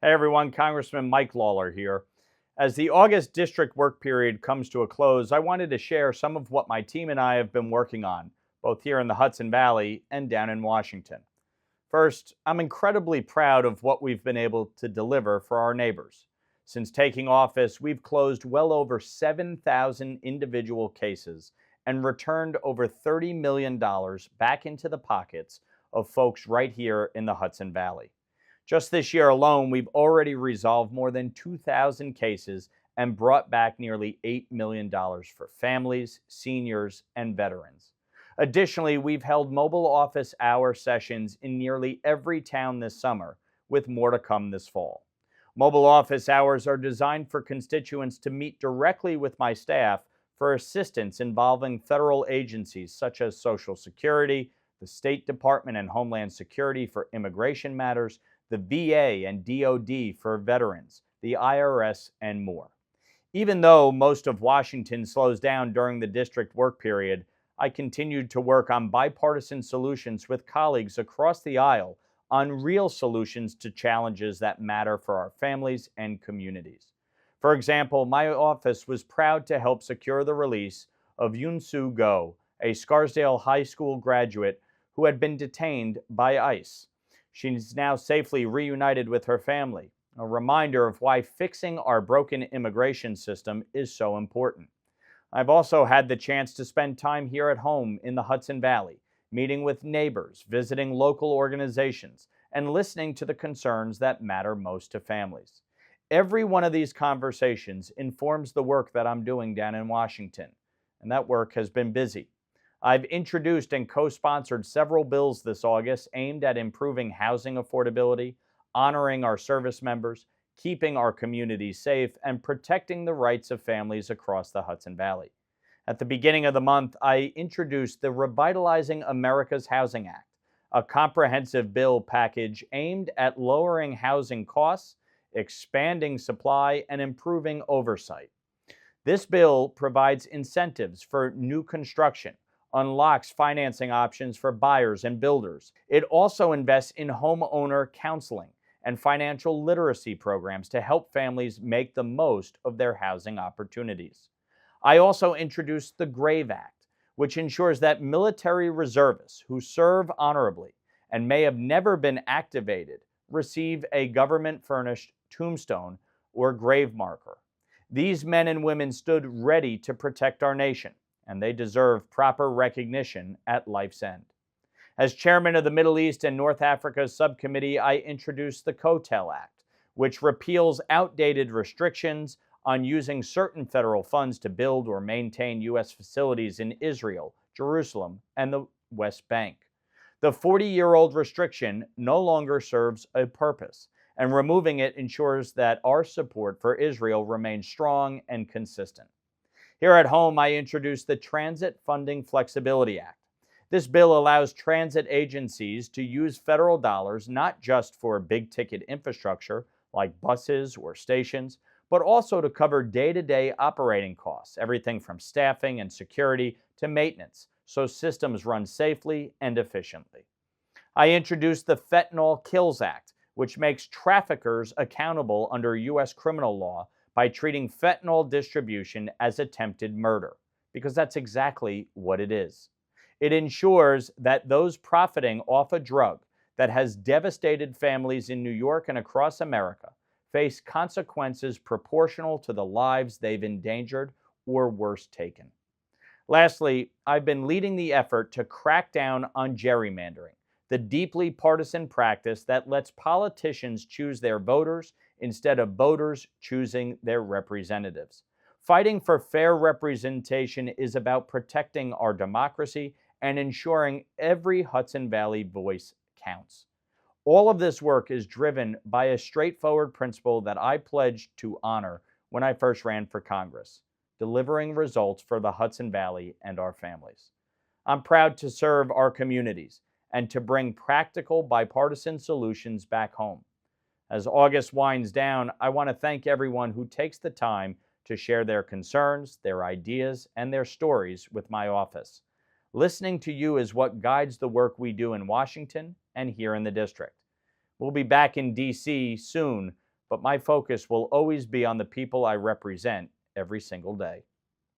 Hey everyone, Congressman Mike Lawler here. As the August district work period comes to a close, I wanted to share some of what my team and I have been working on, both here in the Hudson Valley and down in Washington. First, I'm incredibly proud of what we've been able to deliver for our neighbors. Since taking office, we've closed well over 7,000 individual cases and returned over $30 million back into the pockets of folks right here in the Hudson Valley. Just this year alone, we've already resolved more than 2,000 cases and brought back nearly $8 million for families, seniors, and veterans. Additionally, we've held mobile office hour sessions in nearly every town this summer, with more to come this fall. Mobile office hours are designed for constituents to meet directly with my staff for assistance involving federal agencies such as Social Security, the State Department and Homeland Security for immigration matters, the VA and DoD for veterans, the IRS, and more. Even though most of Washington slows down during the district work period, I continued to work on bipartisan solutions with colleagues across the aisle on real solutions to challenges that matter for our families and communities. For example, my office was proud to help secure the release of Yoon-Soo Go, a Scarsdale High School graduate who had been detained by ICE. She's now safely reunited with her family, a reminder of why fixing our broken immigration system is so important. I've also had the chance to spend time here at home in the Hudson Valley, meeting with neighbors, visiting local organizations, and listening to the concerns that matter most to families. Every one of these conversations informs the work that I'm doing down in Washington, and that work has been busy. I've introduced and co-sponsored several bills this August aimed at improving housing affordability, honoring our service members, keeping our communities safe, and protecting the rights of families across the Hudson Valley. At the beginning of the month, I introduced the Revitalizing America's Housing Act, a comprehensive bill package aimed at lowering housing costs, expanding supply, and improving oversight. This bill provides incentives for new construction, unlocks financing options for buyers and builders. It also invests in homeowner counseling and financial literacy programs to help families make the most of their housing opportunities. I also introduced the GRAVE Act, which ensures that military reservists who serve honorably and may have never been activated receive a government-furnished tombstone or grave marker. These men and women stood ready to protect our nation, and they deserve proper recognition at life's end. As chairman of the Middle East and North Africa Subcommittee, I introduced the COTEL Act, which repeals outdated restrictions on using certain federal funds to build or maintain U.S. facilities in Israel, Jerusalem, and the West Bank. The 40-year-old restriction no longer serves a purpose, and removing it ensures that our support for Israel remains strong and consistent. Here at home, I introduced the Transit Funding Flexibility Act. This bill allows transit agencies to use federal dollars not just for big-ticket infrastructure like buses or stations, but also to cover day-to-day operating costs, everything from staffing and security to maintenance, so systems run safely and efficiently. I introduced the Fentanyl Kills Act, which makes traffickers accountable under U.S. criminal law by treating fentanyl distribution as attempted murder, because that's exactly what it is. It ensures that those profiting off a drug that has devastated families in New York and across America face consequences proportional to the lives they've endangered or worse taken. Lastly, I've been leading the effort to crack down on gerrymandering, the deeply partisan practice that lets politicians choose their voters instead of voters choosing their representatives. Fighting for fair representation is about protecting our democracy and ensuring every Hudson Valley voice counts. All of this work is driven by a straightforward principle that I pledged to honor when I first ran for Congress: delivering results for the Hudson Valley and our families. I'm proud to serve our communities and to bring practical bipartisan solutions back home. As August winds down, I want to thank everyone who takes the time to share their concerns, their ideas, and their stories with my office. Listening to you is what guides the work we do in Washington and here in the district. We'll be back in D.C. soon but my focus will always be on the people I represent every single day.